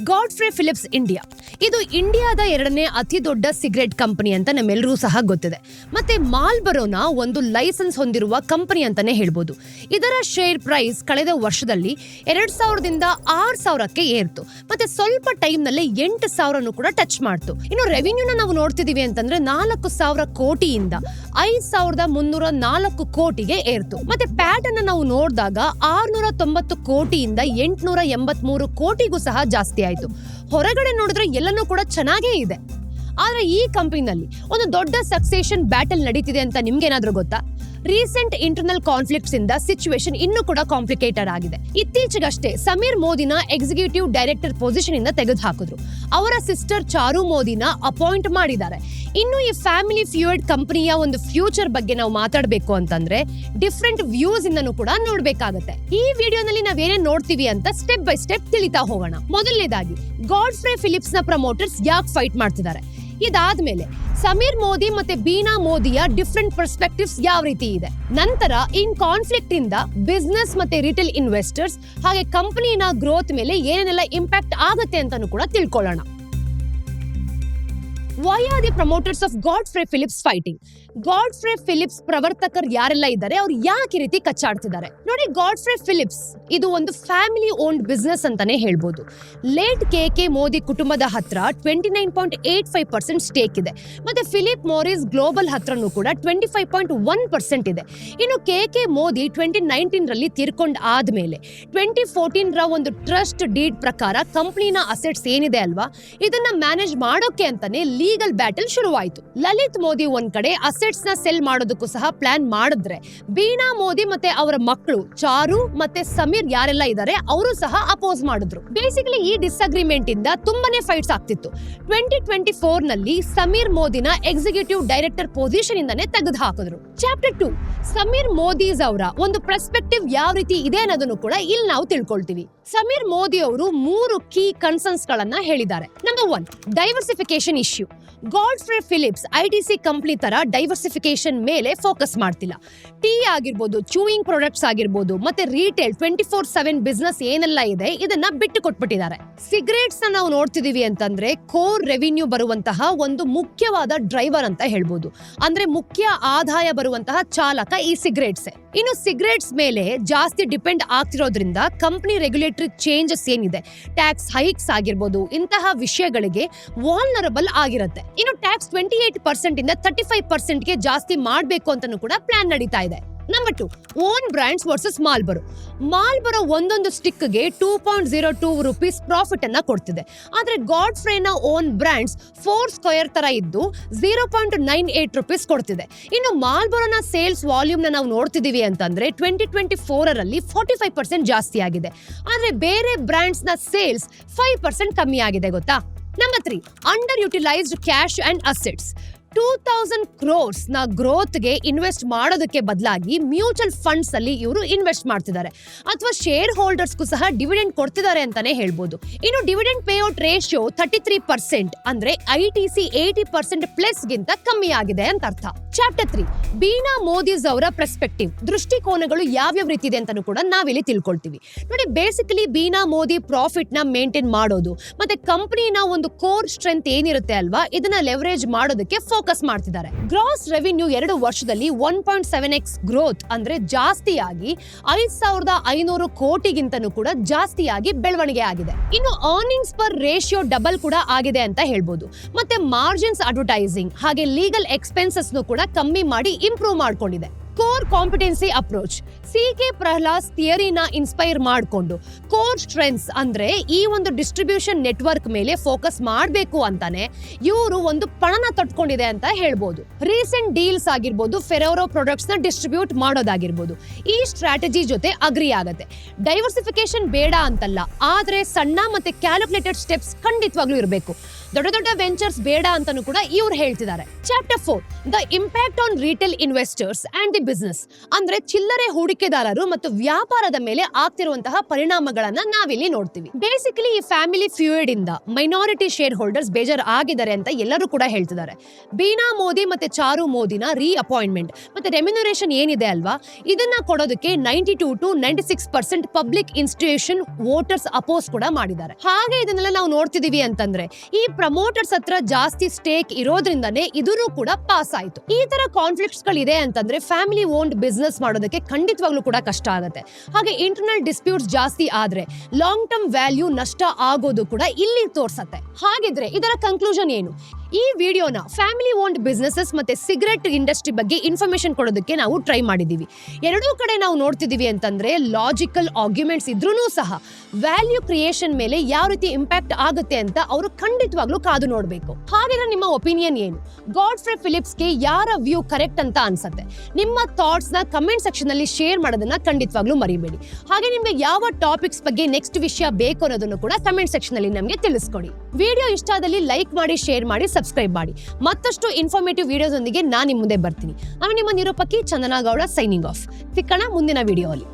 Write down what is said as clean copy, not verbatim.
Godfrey Philips India ಇದು ಇಂಡಿಯಾದ ಎರಡನೇ ಅತಿ ದೊಡ್ಡ ಸಿಗರೆಟ್ ಕಂಪನಿ ಅಂತ ನಮ್ಮೆಲ್ಲರೂ ಸಹ ಗೊತ್ತಿದೆ. ಮತ್ತೆ ಮಾಲ್ಬರೋನ ಒಂದು ಲೈಸೆನ್ಸ್ ಹೊಂದಿರುವ ಕಂಪನಿ ಅಂತಾನೆ ಹೇಳ್ಬೋದು. ಇದರ ಶೇರ್ ಪ್ರೈಸ್ ಕಳೆದ ವರ್ಷದಲ್ಲಿ 2000ದಿಂದ 6000ಕ್ಕೆ ಏರ್ತು. ಮತ್ತೆ ಸ್ವಲ್ಪ ಟೈಮ್ ನಲ್ಲಿ 8000 ಕೂಡ ಟಚ್ ಮಾಡ್ತು. ಇನ್ನು ರೆವಿನ್ಯೂನ ನಾವು ನೋಡ್ತಿದೀವಿ ಅಂತಂದ್ರೆ 4000 ಕೋಟಿಯಿಂದ 5304 ಕೋಟಿಗೆ ಏರ್ತು. ಮತ್ತೆ ಪ್ಯಾಟ್ ಅನ್ನ ನಾವು ನೋಡಿದಾಗ 690 ಕೋಟಿಯಿಂದ 883 ಕೋಟಿಗೂ ಸಹ ಜಾಸ್ತಿ ಆಯ್ತು. ಹೊರಗಡೆ ನೋಡಿದ್ರೆ ಎಲ್ಲನೂ ಕೂಡ ಚೆನ್ನಾಗೇ ಇದೆ. ಆದ್ರೆ ಈ ಕಂಪನಿನಲ್ಲಿ ಒಂದು ದೊಡ್ಡ ಸಕ್ಸೆಷನ್ ಬ್ಯಾಟಲ್ ನಡೀತಿದೆ ಅಂತ ನಿಮ್ಗೇನಾದ್ರೂ ಗೊತ್ತಾ? ರೀಸೆಂಟ್ ಇಂಟರ್ನಲ್ ಕಾನ್ಫ್ಲಿಕ್ಟ್ಸ್ ಇಂದ ಸಿಚುವೇಶನ್ ಇನ್ನೂ ಕೂಡ ಕಾಂಪ್ಲಿಕೇಟೆಡ್ ಆಗಿದೆ. ಇತ್ತೀಚೆಗಷ್ಟೇ ಸಮೀರ್ ಮೋದಿನ ಎಕ್ಸಿಕ್ಯೂಟಿವ್ ಡೈರೆಕ್ಟರ್ ಪೊಸಿಷನ್ ಇಂದ ತೆಗೆದು ಹಾಕಿದ್ರು. ಅವರ ಸಿಸ್ಟರ್ ಚಾರು ಮೋದಿನ ಅಪಾಯಿಂಟ್ ಮಾಡಿದ್ದಾರೆ. ಇನ್ನು ಈ ಫ್ಯಾಮಿಲಿ ಫ್ಯೂಯೆಡ್ ಕಂಪನಿಯ ಒಂದು ಫ್ಯೂಚರ್ ಬಗ್ಗೆ ನಾವು ಮಾತಾಡಬೇಕು ಅಂತಂದ್ರೆ ಡಿಫ್ರೆಂಟ್ ವ್ಯೂಸ್ ಇಂದನೂ ಕೂಡ ನೋಡ್ಬೇಕಾಗತ್ತೆ. ಈ ವಿಡಿಯೋನಲ್ಲಿ ನಾವೇನೇನ್ ನೋಡ್ತೀವಿ ಅಂತ ಸ್ಟೆಪ್ ಬೈ ಸ್ಟೆಪ್ ತಿಳಿತಾ ಹೋಗೋಣ. ಮೊದಲನೇದಾಗಿ ಗಾಡ್ಫ್ರೇ ಫಿಲಿಪ್ಸ್ ನ ಪ್ರಮೋಟರ್ಸ್ ಯಾಕೆ ಫೈಟ್ ಮಾಡ್ತಿದ್ದಾರೆ, ಇದಾದ್ಮೇಲೆ ಸಮೀರ್ ಮೋದಿ ಮತ್ತೆ ಬೀನಾ ಮೋದಿಯ ಡಿಫ್ರೆಂಟ್ ಪರ್ಸ್ಪೆಕ್ಟಿವ್ಸ್ ಯಾವ ರೀತಿ ಇದೆ, ನಂತರ ಇನ್ ಕಾನ್ಫ್ಲಿಕ್ಟ್ ಇಂದ ಬಿಸ್ನೆಸ್ ಮತ್ತೆ ರಿಟೇಲ್ ಇನ್ವೆಸ್ಟರ್ಸ್ ಹಾಗೆ ಕಂಪನಿನ ಗ್ರೋತ್ ಮೇಲೆ ಏನೇನೆಲ್ಲ ಇಂಪ್ಯಾಕ್ಟ್ ಆಗುತ್ತೆ ಅಂತಾನು ಕೂಡ ತಿಳ್ಕೊಳ್ಳೋಣ. Why are the promoters of Godfrey Philips fighting? Godfrey Philips ಪ್ರವರ್ತಕರು ಯಾರೆಲ್ಲ ಇದ್ದಾರೆ, ಅವ್ರು ಯಾಕೆ ಈ ರೀತಿ ಕಚ್ಚಾಡ್ತಿದ್ದಾರೆ ನೋಡಿ. ಗಾಡ್ಫ್ರೇ ಫಿಲಿಪ್ಸ್ ಇದು ಒಂದು ಫ್ಯಾಮಿಲಿ ಓನ್ಡ್ ಬಿಸ್ನೆಸ್ ಅಂತಾನೆ ಹೇಳ್ಬೋದು. ಲೇಟ್ ಕೆ ಮೋದಿ ಕುಟುಂಬದ ಹತ್ರ 29.85% ಸ್ಟೇಕ್ ಇದೆ. ಮತ್ತೆ ಫಿಲಿಪ್ ಮೋರಿಸ್ ಗ್ಲೋಬಲ್ ಹತ್ರನೂ ಕೂಡ 25.1% ಇದೆ. ಇನ್ನು ಕೆ ಮೋದಿ 2019 ರಲ್ಲಿ ತೀರ್ಕೊಂಡ್ ಆದ್ಮೇಲೆ 2014 ಒಂದು ಟ್ರಸ್ಟ್ ಡೀಡ್ ಪ್ರಕಾರ ಕಂಪನಿನ ಅಸೆಟ್ಸ್ ಏನಿದೆ ಅಲ್ವಾ, ಇದನ್ನ ಮ್ಯಾನೇಜ್ ಮಾಡೋಕೆ ಅಂತಾನೆ ಲೀಗಲ್ ಬ್ಯಾಟಲ್ ಶುರುವಾಯಿತು. ಲಲಿತ್ ಮೋದಿ ಒಂದ್ ಕಡೆ ಅಸೆಟ್ಸ್ ನ ಸೆಲ್ ಮಾಡೋದಕ್ಕೂ ಸಹ ಪ್ಲಾನ್ ಮಾಡಿದ್ರೆ, ಬೀನಾ ಮೋದಿ ಮತ್ತೆ ಅವರ ಮಕ್ಕಳು ಚಾರು ಮತ್ತೆ ಸಮೀರ್ ಯಾರೆಲ್ಲ ಇದ್ದಾರೆ ಅವರು ಸಹ ಅಪೋಸ್ ಮಾಡಿದ್ರು. ಬೇಸಿಕಲಿ ಈ ಡಿಸ್ಅಗ್ರಿಮೆಂಟ್ ಇಂದ ತುಂಬಾನೇ ಫೈಟ್ಸ್ ಆಗ್ತಿತ್ತು. 2024 ನಲ್ಲಿ ಸಮೀರ್ ಮೋದಿನ ಎಕ್ಸಿಕ್ಯೂಟಿವ್ ಡೈರೆಕ್ಟರ್ ಪೊಸಿಷನ್ ಇಂದಾನೆ ತೆಗೆದು ಹಾಕಿದ್ರು. ಚಾಪ್ಟರ್ 2 ಸಮೀರ್ ಮೋದಿಸ್ ಅವರ ಒಂದು ಪರ್ಸ್ಪೆಕ್ಟಿವ್ ಯಾವ ರೀತಿ ಇದೆ ಅನ್ನೋದನ್ನು ಕೂಡ ಇಲ್ಲಿ ನಾವು ತಿಳ್ಕೊಳ್ತೀವಿ. ಸಮೀರ್ ಮೋದಿ ಅವರು 3 ಕೀ ಕನ್ಸರ್ನ್ಸ್ ಗಳನ್ನ ಹೇಳಿದ್ದಾರೆ. Number 1 diversification issue. Godfrey Phillips ITC company ತರ ಡೈವರ್ಸಿಫಿಕೇಶನ್ ಮೇಲೆ ಫೋಕಸ್ ಮಾಡ್ತಿಲ್ಲ. ಟೀ ಆಗಿರ್ಬೋದು, ಚೂಯಿಂಗ್ ಪ್ರಾಡಕ್ಟ್ಸ್ ಆಗಿರ್ಬೋದು, ಮತ್ತೆ ರಿಟೇಲ್ 24/7 ಬಿಸ್ನೆಸ್ ಏನೆಲ್ಲ ಇದೆ ಇದನ್ನ ಬಿಟ್ಟು ಕೊಟ್ಬಿಟ್ಟಿದ್ದಾರೆ. ಸಿಗರೇಟ್ಸ್ ನಾವು ನೋಡ್ತಿದೀವಿ ಅಂತಂದ್ರೆ ಕೋರ್ ರೆವಿನ್ಯೂ ಬರುವಂತಹ ಒಂದು ಮುಖ್ಯವಾದ ಡ್ರೈವರ್ ಅಂತ ಹೇಳ್ಬೋದು. ಅಂದ್ರೆ ಮುಖ್ಯ ಆದಾಯ ಬರುವಂತಹ ಚಾಲಕ ಈ ಸಿಗರೇಟ್ಸ್. ಇನ್ನು ಸಿಗರೇಟ್ಸ್ ಮೇಲೆ ಜಾಸ್ತಿ ಡಿಪೆಂಡ್ ಆಗ್ತಿರೋದ್ರಿಂದ ಕಂಪನಿ ರೆಗ್ಯುಲೇಟರಿ ಚೇಂಜಸ್ ಏನಿದೆ, ಟ್ಯಾಕ್ಸ್ ಹೈಕ್ಸ್ ಆಗಿರ್ಬೋದು, ಇಂತಹ ವಿಷಯಗಳಿಗೆ ವಾಲ್ನರಬಲ್ ಆಗಿರುತ್ತೆ. ಇನ್ನು ಟ್ಯಾಕ್ಸ್ 28% ಇಂದ 35%ಗೆ ಜಾಸ್ತಿ ಮಾಡಬೇಕು ಅಂತಾನೂ ಕೂಡ ಪ್ಲಾನ್ ನಡೀತಾ ಇದೆ. ನಂಬರ್ 2 ಓನ್ ಬ್ರ್ಯಾಂಡ್ಸ್ ವರ್ಸಸ್ ಮಾಲ್ಬರೋ ಒಂದೊಂದು ಸ್ಟಿಕ್ಗೆ 2.02 ರೂಪೀಸ್ ಪ್ರಾಫಿಟ್ ಅನ್ನ ಕೊಡ್ತಿದೆ. ಆದ್ರೆ ಗಾಡ್ಫ್ರೇನ ಓನ್ ಬ್ರ್ಯಾಂಡ್ಸ್ 4 ಸ್ಕ್ವೇರ್ ತರ ಇದ್ದು 0.98 ರೂಪೀಸ್ ಕೊಡ್ತಿದೆ. ಇನ್ನು ಮಾಲ್ಬರೋನ ಸೇಲ್ಸ್ ವಾಲ್ಯೂಮ್ ನ ನಾವು ನೋಡ್ತಿದೀವಿ ಅಂತಂದ್ರೆ 2024 ರಲ್ಲಿ 45% ಜಾಸ್ತಿ ಆಗಿದೆ. ಆದ್ರೆ ಬೇರೆ ಬ್ರ್ಯಾಂಡ್ಸ್ ನ ಸೇಲ್ಸ್ 5% ಕಮ್ಮಿ ಆಗಿದೆ ಗೊತ್ತಾ. Number 3 under utilised cash and assets. 2000 crores ನ ಗ್ರೋತ್ಗೆ ಇನ್ವೆಸ್ಟ್ ಮಾಡೋದಕ್ಕೆ ಬದಲಾಗಿ ಮ್ಯೂಚುವಲ್ ಫಂಡ್ಸ್ ಅಲ್ಲಿ ಇವರು ಇನ್ವೆಸ್ಟ್ ಮಾಡ್ತಿದ್ದಾರೆ, ಅಥವಾ ಶೇರ್ ಹೋಲ್ಡರ್ಸ್ಗೂ ಸಹ ಡಿವಿಡೆಂಡ್ ಕೊಡ್ತಿದ್ದಾರೆ ಅಂತಾನೆ ಹೇಳ್ಬೋದು. ಇನ್ನು ಡಿವಿಡೆಂಡ್ ಪೇಔಟ್ ರೇಷಿಯೋ 33%, ಅಂದ್ರೆ ಐಟಿಸಿ 80% ಪ್ಲಸ್ ಗಿಂತ ಕಮ್ಮಿ ಆಗಿದೆ ಅಂತ ಅರ್ಥ. ಚಾಪ್ಟರ್ 3 ಬೀನಾ ಮೋದಿಸ್ ಅವರ ಪರ್ಸ್ಪೆಕ್ಟಿವ್, ದೃಷ್ಟಿಕೋನಗಳು ಯಾವ್ಯಾವ ರೀತಿ ಇದೆ ಅಂತಾನು ಕೂಡ ನಾವಿಲ್ಲಿ ತಿಳ್ಕೊಳ್ತೀವಿ ನೋಡಿ. ಬೇಸಿಕಲಿ ಬೀನಾ ಮೋದಿ ಪ್ರಾಫಿಟ್ ನ ಮೇಂಟೈನ್ ಮಾಡೋದು ಮತ್ತೆ ಕಂಪನಿನ ಒಂದು ಕೋರ್ ಸ್ಟ್ರೆಂತ್ ಏನಿರುತ್ತೆ ಅಲ್ವಾ, ಇದನ್ನ ಲೆವರೇಜ್ ಮಾಡೋದಕ್ಕೆ ಫೋಕಸ್ ಮಾಡ್ತಿದ್ದಾರೆ. ಗ್ರಾಸ್ ರೆವಿನ್ಯೂ 2 ವರ್ಷದಲ್ಲಿ 1.7x ಗ್ರೋತ್, ಅಂದ್ರೆ ಜಾಸ್ತಿಯಾಗಿ 5500 ಕೋಟಿಗಿಂತನೂ ಕೂಡ ಜಾಸ್ತಿಯಾಗಿ ಬೆಳವಣಿಗೆ ಆಗಿದೆ. ಇನ್ನು ಅರ್ನಿಂಗ್ಸ್ ಪರ್ ರೇಷಿಯೋ ಡಬಲ್ ಕೂಡ ಆಗಿದೆ ಅಂತ ಹೇಳ್ಬೋದು. ಮತ್ತೆ ಮಾರ್ಜಿನ್ಸ್, ಅಡ್ವರ್ಟೈಸಿಂಗ್ ಹಾಗೆ ಲೀಗಲ್ ಎಕ್ಸ್ಪೆನ್ಸಸ್ ಕೂಡ ಕಮ್ಮಿ ಮಾಡಿ ಇಂಪ್ರೂವ್ ಮಾಡ್ಕೊಂಡಿದೆ. Core competency approach, C K. Prahalad ಥಿಯರಿನ ಇನ್ಸ್ಪೈರ್ ಮಾಡಿಕೊಂಡು ಕೋರ್ ಸ್ಟ್ರೆಂತ್ಸ್ ಅಂದ್ರೆ ಈ ಒಂದು ಡಿಸ್ಟ್ರಿಬ್ಯೂಷನ್ ನೆಟ್ವರ್ಕ್ ಮೇಲೆ ಫೋಕಸ್ ಮಾಡಬೇಕು ಅಂತಾನೆ ಇವರು ಒಂದು ಪಣನ ತೊಟ್ಕೊಂಡಿದೆ ಅಂತ ಹೇಳ್ಬೋದು. ರೀಸೆಂಟ್ ಡೀಲ್ಸ್ ಆಗಿರ್ಬೋದು, ಫೆರೋರೋ ಪ್ರಾಡಕ್ಟ್ಸ್ ನ ಡಿಸ್ಟ್ರಿಬ್ಯೂಟ್ ಮಾಡೋದಾಗಿರ್ಬೋದು, ಈ ಸ್ಟ್ರಾಟಜಿ ಜೊತೆ ಅಗ್ರಿ ಆಗತ್ತೆ. ಡೈವರ್ಸಿಫಿಕೇಶನ್ ಬೇಡ ಅಂತಲ್ಲ, ಆದ್ರೆ ಸಣ್ಣ ಮತ್ತೆ ಕ್ಯಾಲ್ಕುಲೇಟೆಡ್ ಸ್ಟೆಪ್ಸ್ ಖಂಡಿತವಾಗ್ಲೂ ಇರಬೇಕು. ದೊಡ್ಡ ದೊಡ್ಡ ವೆಂಚರ್ಸ್ ಬೇಡ ಅಂತಾನೂ ಕೂಡ ಇವ್ರು ಹೇಳ್ತಿದ್ದಾರೆ. Chapter 4 the impact on retail investors and the business ಅಂದ್ರೆ ಚಿಲ್ಲರೆ ಹೂಡಿಕೆದಾರರು ಮತ್ತು ವ್ಯಾಪಾರದ ಮೇಲೆ ಆಗ್ತಿರುವಂತಹ ಪರಿಣಾಮಗಳನ್ನ ನಾವಿಲ್ಲಿ ನೋಡ್ತೀವಿ. ಬೇಸಿಕಲಿ ಈ ಫ್ಯಾಮಿಲಿ ಫ್ಯೂಯಿಡ್ ಇಂದ ಮೈನಾರಿಟಿ ಶೇರ್ ಹೋಲ್ಡರ್ಸ್ ಬೇಜಾರ್ ಆಗಿದ್ದಾರೆ ಅಂತ ಎಲ್ಲರೂ ಕೂಡ ಹೇಳ್ತಿದ್ದಾರೆ. ಬೀನಾ ಮೋದಿ ಮತ್ತೆ ಚಾರು ಮೋದಿನ ರೀ ಅಪಾಯಿಂಟ್ಮೆಂಟ್ ಮತ್ತೆ ರೆಮ್ಯುನರೇಷನ್ ಏನಿದೆ ಅಲ್ವಾ, ಇದನ್ನ ಕೊಡೋದಕ್ಕೆ 92 to 96% public institution voters oppose ಕೂಡ ಮಾಡಿದ್ದಾರೆ. ಹಾಗೆ ಇದನ್ನೆಲ್ಲ ನಾವು ನೋಡ್ತಿದೀವಿ ಅಂತಂದ್ರೆ ಈ ಪ್ರಮೋಟರ್ಸ್ ಹತ್ರ ಜಾಸ್ತಿ ಸ್ಟೇಕ್ ಇರೋದ್ರಿಂದನೇ ಇದೂ ಕೂಡ ಪಾಸ್ ಆಯ್ತು. ಈ ತರ ಕಾನ್ಫ್ಲಿಕ್ಟ್ಸ್ ಗಳಿದೆ ಅಂತಂದ್ರೆ ಫ್ಯಾಮಿಲಿ ಓನ್ಡ್ ಬಿಸ್ನೆಸ್ ಮಾಡೋದಕ್ಕೆ ಖಂಡಿತವಾಗ್ಲೂ ಕೂಡ ಕಷ್ಟ ಆಗುತ್ತೆ. ಹಾಗೆ ಇಂಟರ್ನಲ್ ಡಿಸ್ಪ್ಯೂಟ್ಸ್ ಜಾಸ್ತಿ ಆದ್ರೆ ಲಾಂಗ್ ಟರ್ಮ್ ವ್ಯಾಲ್ಯೂ ನಷ್ಟ ಆಗೋದು ಕೂಡ ಇಲ್ಲಿ ತೋರ್ಸತ್ತೆ. ಹಾಗಿದ್ರೆ ಇದರ ಕನ್ಕ್ಲೂಷನ್ ಏನು? ಈ ವಿಡಿಯೋನ ಫ್ಯಾಮಿಲಿ ಓನ್ಡ್ ಬಿಸ್ನೆಸಸ್ ಮತ್ತೆ ಸಿಗರೆಟ್ ಇಂಡಸ್ಟ್ರಿ ಬಗ್ಗೆ ಇನ್ಫಾರ್ಮೇಶನ್ ಕೊಡೋದಕ್ಕೆ ನಾವು ಟ್ರೈ ಮಾಡಿದೀವಿ. ಎರಡೂ ಕಡೆ ನಾವು ನೋಡ್ತಿದೀವಿ ಅಂತಂದ್ರೆ ಲಾಜಿಕಲ್ ಆರ್ಗ್ಯುಮೆಂಟ್ಸ್ ಇದ್ರೂ ಸಹ ವ್ಯಾಲ್ಯೂ ಕ್ರಿಯೇಷನ್ ಮೇಲೆ ಯಾವ ರೀತಿ ಇಂಪ್ಯಾಕ್ಟ್ ಆಗುತ್ತೆ ಅಂತ ಅವರು ಖಂಡಿತವಾಗ್ಲೂ ಕಾದು ನೋಡ್ಬೇಕು. ಹಾಗೆ ನಿಮ್ಮ ಒಪಿನಿಯನ್ ಏನು? ಗಾಡ್ಫ್ರೇ ಫಿಲಿಪ್ಸ್ಗೆ ಯಾರ ವ್ಯೂ ಕರೆಕ್ಟ್ ಅಂತ ಅನ್ಸುತ್ತೆ? ನಿಮ್ಮ ಥಾಟ್ಸ್ ನ ಕಮೆಂಟ್ ಸೆಕ್ಷನ್ ಅಲ್ಲಿ ಶೇರ್ ಮಾಡೋದನ್ನ ಖಂಡಿತವಾಗ್ಲೂ ಮರಿಬೇಡಿ. ಹಾಗೆ ನಿಮ್ಗೆ ಯಾವ ಟಾಪಿಕ್ಸ್ ಬಗ್ಗೆ ನೆಕ್ಸ್ಟ್ ವಿಷಯ ಬೇಕು ಅನ್ನೋದನ್ನು ಕೂಡ ಕಮೆಂಟ್ ಸೆಕ್ಷನ್ ಅಲ್ಲಿ ನಮಗೆ ತಿಳಿಸ್ಕೊಡಿ. ವಿಡಿಯೋ ಇಷ್ಟ ಆದಲ್ಲಿ ಲೈಕ್ ಮಾಡಿ, ಶೇರ್ ಮಾಡಿ, ಸಬ್ಸ್ಕ್ರೈಬ್ ಮಾಡಿ. ಮತ್ತಷ್ಟು ಇನ್ಫಾರ್ಮೇಟಿವ್ ವಿಡಿಯೋಸ್ ಒಂದಿಗೆ ನಾನು ನಿಮ್ಮ ಮುಂದೆ ಬರ್ತೀನಿ. ನಾನು ನಿಮ್ಮ ನಿರೂಪಕಿ ಚಂದನಾ ಗೌಡ ಸೈನಿಂಗ್ ಆಫ್. ಸಿಕ್ಕಣ ಮುಂದಿನ ವಿಡಿಯೋ ಅಲ್ಲಿ.